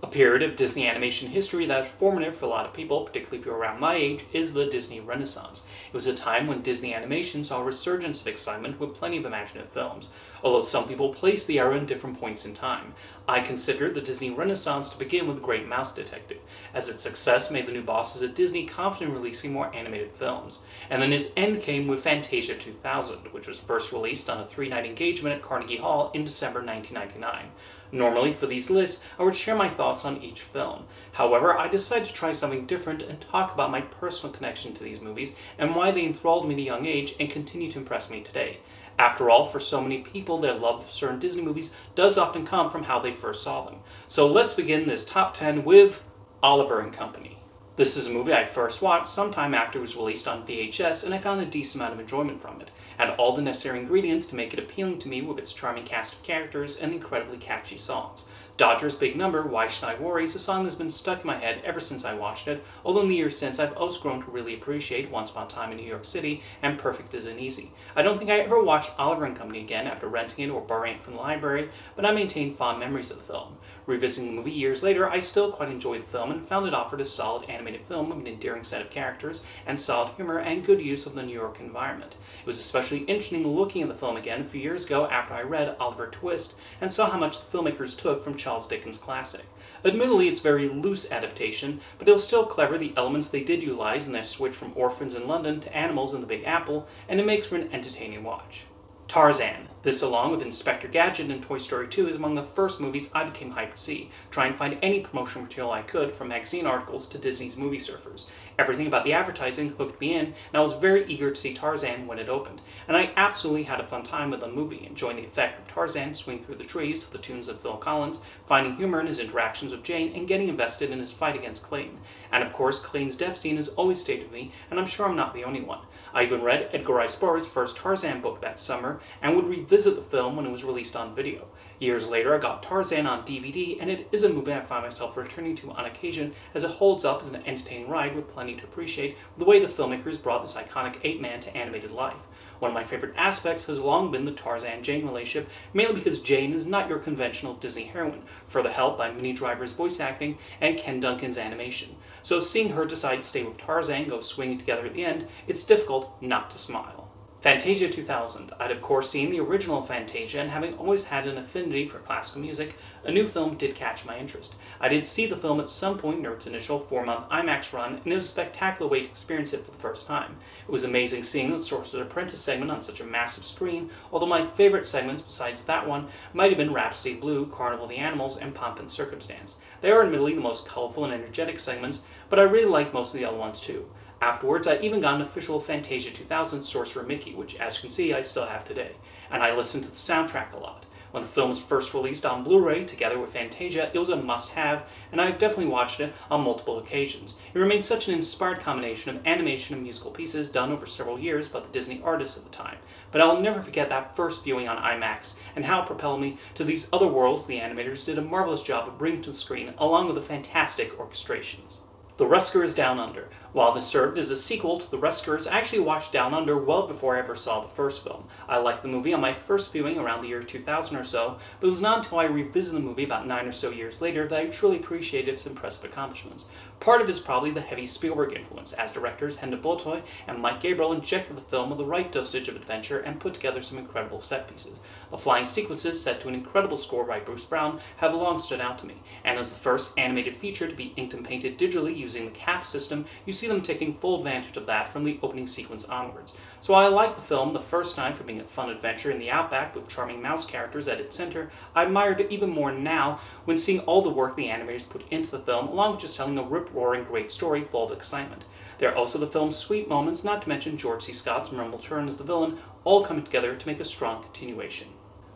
A period of Disney animation history that is formative for a lot of people, particularly people around my age, is the Disney Renaissance. It was a time when Disney animation saw a resurgence of excitement with plenty of imaginative films, although some people place the era in different points in time. I consider the Disney Renaissance to begin with The Great Mouse Detective, as its success made the new bosses at Disney confident in releasing more animated films. And then its end came with Fantasia 2000, which was first released on a three-night engagement at Carnegie Hall in December 1999. Normally, for these lists, I would share my thoughts on each film. However, I decided to try something different and talk about my personal connection to these movies and why they enthralled me at a young age and continue to impress me today. After all, for so many people, their love of certain Disney movies does often come from how they first saw them. So let's begin this top 10 with Oliver and Company. This is a movie I first watched sometime after it was released on VHS, and I found a decent amount of enjoyment from it. It had all the necessary ingredients to make it appealing to me with its charming cast of characters and incredibly catchy songs. Dodger's Big Number, Why Should I Worry, is a song that's been stuck in my head ever since I watched it, although in the years since I've also grown to really appreciate Once Upon a Time in New York City and Perfect Isn't Easy. I don't think I ever watched Oliver and Company again after renting it or borrowing it from the library, but I maintain fond memories of the film. Revisiting the movie years later, I still quite enjoyed the film and found it offered a solid animated film with an endearing set of characters and solid humor and good use of the New York environment. It was especially interesting looking at the film again a few years ago after I read Oliver Twist and saw how much the filmmakers took from Charles Dickens' classic. Admittedly, it's a very loose adaptation, but it was still clever the elements they did utilize in their switch from orphans in London to animals in the Big Apple, and it makes for an entertaining watch. Tarzan. This, along with Inspector Gadget and Toy Story 2, is among the first movies I became hyped to see, trying to find any promotional material I could, from magazine articles to Disney's movie surfers. Everything about the advertising hooked me in, and I was very eager to see Tarzan when it opened. And I absolutely had a fun time with the movie, enjoying the effect of Tarzan swinging through the trees to the tunes of Phil Collins, finding humor in his interactions with Jane, and getting invested in his fight against Clayton. And of course, Clayton's death scene has always stayed with me, and I'm sure I'm not the only one. I even read Edgar Rice Burroughs' first Tarzan book that summer, and would revisit the film when it was released on video. Years later, I got Tarzan on DVD, and it is a movie I find myself returning to on occasion, as it holds up as an entertaining ride with plenty to appreciate the way the filmmakers brought this iconic ape man to animated life. One of my favorite aspects has long been the Tarzan-Jane relationship, mainly because Jane is not your conventional Disney heroine, further helped by Minnie Driver's voice acting and Ken Duncan's animation. So seeing her decide to stay with Tarzan, go swinging together at the end, it's difficult not to smile. Fantasia 2000. I'd of course seen the original Fantasia, and having always had an affinity for classical music, a new film did catch my interest. I did see the film at some point during its initial 4-month IMAX run, and it was a spectacular way to experience it for the first time. It was amazing seeing the Sorcerer's Apprentice segment on such a massive screen, although my favorite segments besides that one might have been Rhapsody Blue, Carnival of the Animals, and Pomp and Circumstance. They are admittedly the most colorful and energetic segments, but I really like most of the other ones too. Afterwards, I even got an official Fantasia 2000 Sorcerer Mickey, which, as you can see, I still have today, and I listened to the soundtrack a lot. When the film was first released on Blu-ray, together with Fantasia, it was a must-have, and I've definitely watched it on multiple occasions. It remains such an inspired combination of animation and musical pieces done over several years by the Disney artists at the time. But I'll never forget that first viewing on IMAX, and how it propelled me to these other worlds the animators did a marvelous job of bringing to the screen, along with the fantastic orchestrations. The Rescuers Down Under. While this served as a sequel to The Rescuers, I actually watched Down Under well before I ever saw the first film. I liked the movie on my first viewing around the year 2000 or so, but it was not until I revisited the movie about 9 or so years later that I truly appreciated its impressive accomplishments. Part of it is probably the heavy Spielberg influence, as directors Henda Boltoy and Mike Gabriel injected the film with the right dosage of adventure and put together some incredible set pieces. The flying sequences, set to an incredible score by Bruce Brown, have long stood out to me, and as the first animated feature to be inked and painted digitally using the CAP system, you see them taking full advantage of that from the opening sequence onwards. So I liked the film the first time for being a fun adventure in the outback with charming mouse characters at its center. I admired it even more now when seeing all the work the animators put into the film, along with just telling a rip-roaring great story full of excitement. There are also the film's sweet moments, not to mention George C. Scott's memorable turn as the villain, all coming together to make a strong continuation.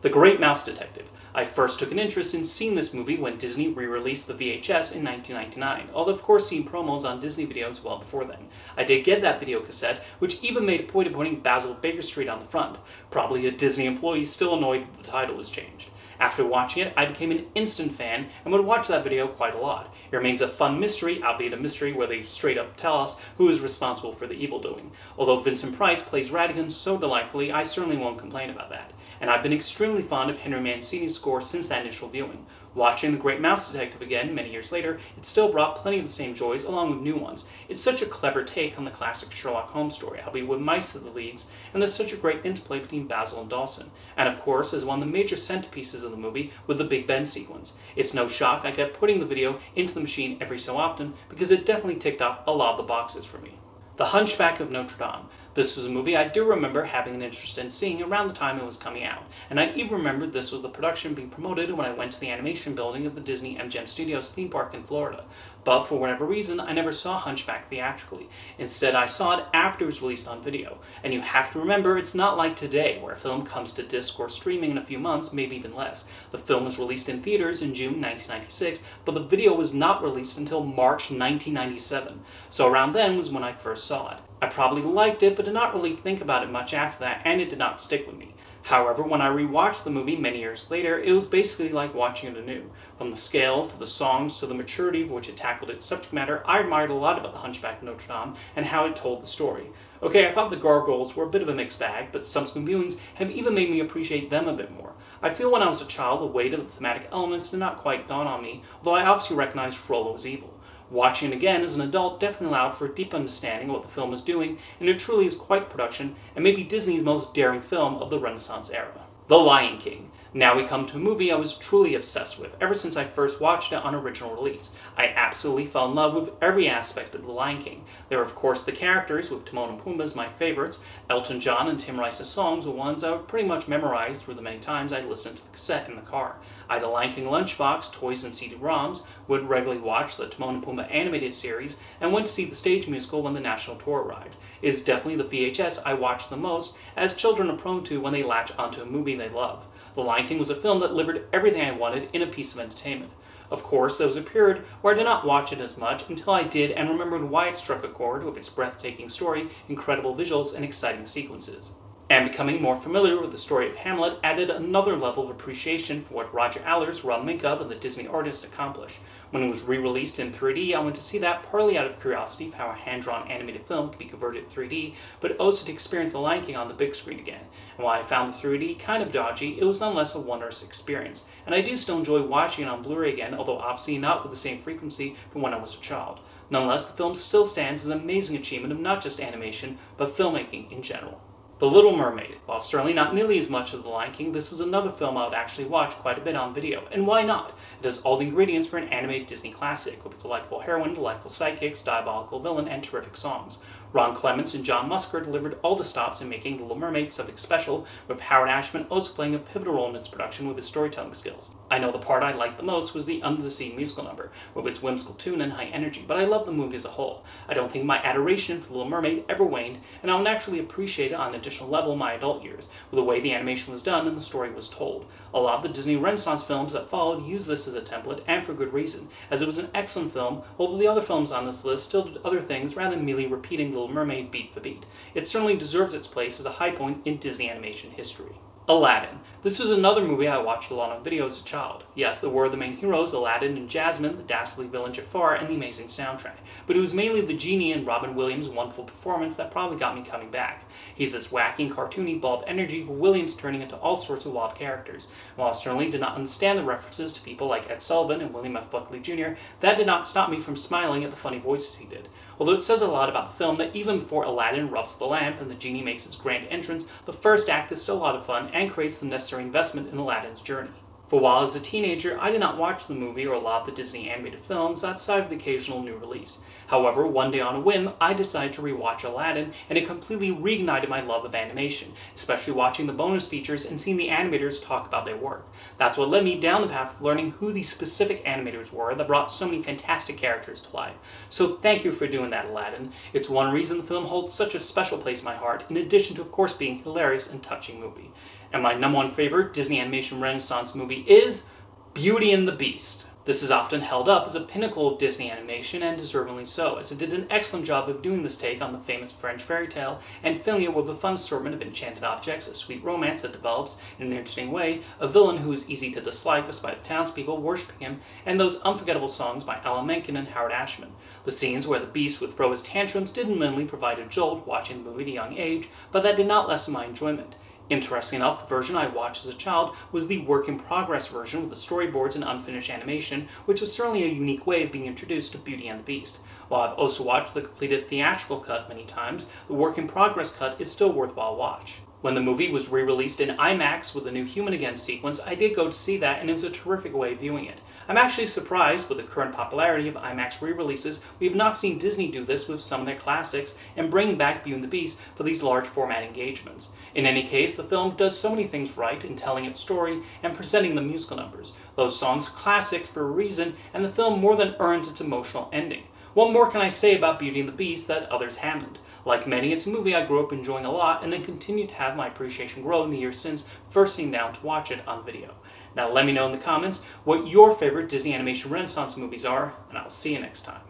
The Great Mouse Detective. I first took an interest in seeing this movie when Disney re-released the VHS in 1999, although of course seen promos on Disney videos well before then. I did get that video cassette, which even made a point of putting Basil Baker Street on the front, probably a Disney employee still annoyed that the title was changed. After watching it, I became an instant fan and would watch that video quite a lot. It remains a fun mystery, albeit a mystery where they straight up tell us who is responsible for the evil doing. Although Vincent Price plays Ratigan so delightfully, I certainly won't complain about that. And I've been extremely fond of Henry Mancini's score since that initial viewing. Watching The Great Mouse Detective again many years later, it still brought plenty of the same joys along with new ones. It's such a clever take on the classic Sherlock Holmes story, albeit with mice as the leads, and there's such a great interplay between Basil and Dawson. And of course, as one of the major centerpieces of the movie with the Big Ben sequence. It's no shock I kept putting the video into the machine every so often because it definitely ticked off a lot of the boxes for me. The Hunchback of Notre Dame. This was a movie I do remember having an interest in seeing around the time it was coming out, and I even remembered this was the production being promoted when I went to the animation building of the Disney MGM Studios theme park in Florida. But for whatever reason, I never saw Hunchback theatrically. Instead, I saw it after it was released on video. And you have to remember, it's not like today, where a film comes to disc or streaming in a few months, maybe even less. The film was released in theaters in June 1996, but the video was not released until March 1997. So around then was when I first saw it. I probably liked it, but did not really think about it much after that, and it did not stick with me. However, when I rewatched the movie many years later, it was basically like watching it anew. From the scale, to the songs, to the maturity with which it tackled its subject matter, I admired a lot about the Hunchback of Notre Dame and how it told the story. Okay, I thought the gargoyles were a bit of a mixed bag, but subsequent viewings have even made me appreciate them a bit more. I feel when I was a child, the weight of the thematic elements did not quite dawn on me, although I obviously recognized Frollo was evil. Watching it again as an adult definitely allowed for a deep understanding of what the film was doing, and it truly is quite production, and maybe Disney's most daring film of the Renaissance era. The Lion King. Now we come to a movie I was truly obsessed with ever since I first watched it on original release. I absolutely fell in love with every aspect of The Lion King. There are of course the characters, with Timon and Pumbaa as my favorites. Elton John and Tim Rice's songs were ones I would pretty much memorize through the many times I listened to the cassette in the car. I had a Lion King lunchbox, toys and CD-ROMs, would regularly watch the Timon and Pumbaa animated series, and went to see the stage musical when the national tour arrived. It is definitely the VHS I watched the most, as children are prone to when they latch onto a movie they love. The Lion King was a film that delivered everything I wanted in a piece of entertainment. Of course, there was a period where I did not watch it as much until I did and remembered why it struck a chord with its breathtaking story, incredible visuals, and exciting sequences. And becoming more familiar with the story of Hamlet added another level of appreciation for what Roger Allers, Ron Minkoff, and the Disney artist accomplished. When it was re-released in 3D, I went to see that partly out of curiosity of how a hand-drawn animated film could be converted to 3D, but also to experience The Lion King on the big screen again. And while I found the 3D kind of dodgy, it was nonetheless a wondrous experience. And I do still enjoy watching it on Blu-ray again, although obviously not with the same frequency from when I was a child. Nonetheless, the film still stands as an amazing achievement of not just animation, but filmmaking in general. The Little Mermaid. While certainly not nearly as much as The Lion King, this was another film I would actually watch quite a bit on video. And why not? It has all the ingredients for an animated Disney classic, with its delightful heroine, delightful sidekicks, diabolical villain, and terrific songs. Ron Clements and John Musker delivered all the stops in making The Little Mermaid something special, with Howard Ashman also playing a pivotal role in its production with his storytelling skills. I know the part I liked the most was the Under the Sea musical number, with its whimsical tune and high energy, but I love the movie as a whole. I don't think my adoration for The Little Mermaid ever waned, and I'll naturally appreciate it on an additional level in my adult years, with the way the animation was done and the story was told. A lot of the Disney Renaissance films that followed used this as a template, and for good reason, as it was an excellent film, although the other films on this list still did other things rather than merely repeating Little Mermaid beat for beat. It certainly deserves its place as a high point in Disney animation history. Aladdin. This was another movie I watched a lot on video as a child. Yes, there were the main heroes, Aladdin and Jasmine, the dastardly villain Jafar, and the amazing soundtrack. But it was mainly the genie and Robin Williams' wonderful performance that probably got me coming back. He's this wacky and cartoony ball of energy, with Williams turning into all sorts of wild characters. While I certainly did not understand the references to people like Ed Sullivan and William F. Buckley Jr., that did not stop me from smiling at the funny voices he did. Although it says a lot about the film that even before Aladdin rubs the lamp and the genie makes its grand entrance, the first act is still a lot of fun and creates the necessary investment in Aladdin's journey. For while as a teenager, I did not watch the movie or a lot of the Disney animated films outside of the occasional new release. However, one day on a whim, I decided to rewatch Aladdin, and it completely reignited my love of animation, especially watching the bonus features and seeing the animators talk about their work. That's what led me down the path of learning who these specific animators were that brought so many fantastic characters to life. So thank you for doing that, Aladdin. It's one reason the film holds such a special place in my heart, in addition to of course being a hilarious and touching movie. And my number one favorite Disney animation Renaissance movie is Beauty and the Beast. This is often held up as a pinnacle of Disney animation, and deservingly so, as it did an excellent job of doing this take on the famous French fairy tale and filling it with a fun assortment of enchanted objects, a sweet romance that develops in an interesting way, a villain who is easy to dislike despite the townspeople worshipping him, and those unforgettable songs by Alan Menken and Howard Ashman. The scenes where the Beast would throw his tantrums did mainly provide a jolt watching the movie at a young age, but that did not lessen my enjoyment. Interesting enough, the version I watched as a child was the work-in-progress version with the storyboards and unfinished animation, which was certainly a unique way of being introduced to Beauty and the Beast. While I've also watched the completed theatrical cut many times, the work-in-progress cut is still a worthwhile watch. When the movie was re-released in IMAX with the new Human Again sequence, I did go to see that, and it was a terrific way of viewing it. I'm actually surprised, with the current popularity of IMAX re-releases, we have not seen Disney do this with some of their classics and bring back Beauty and the Beast for these large format engagements. In any case, the film does so many things right in telling its story and presenting the musical numbers. Those songs are classics for a reason, and the film more than earns its emotional ending. What more can I say about Beauty and the Beast that others haven't? Like many, it's a movie I grew up enjoying a lot and then continue to have my appreciation grow in the years since first sitting down to watch it on video. Now let me know in the comments what your favorite Disney Animation Renaissance movies are, and I'll see you next time.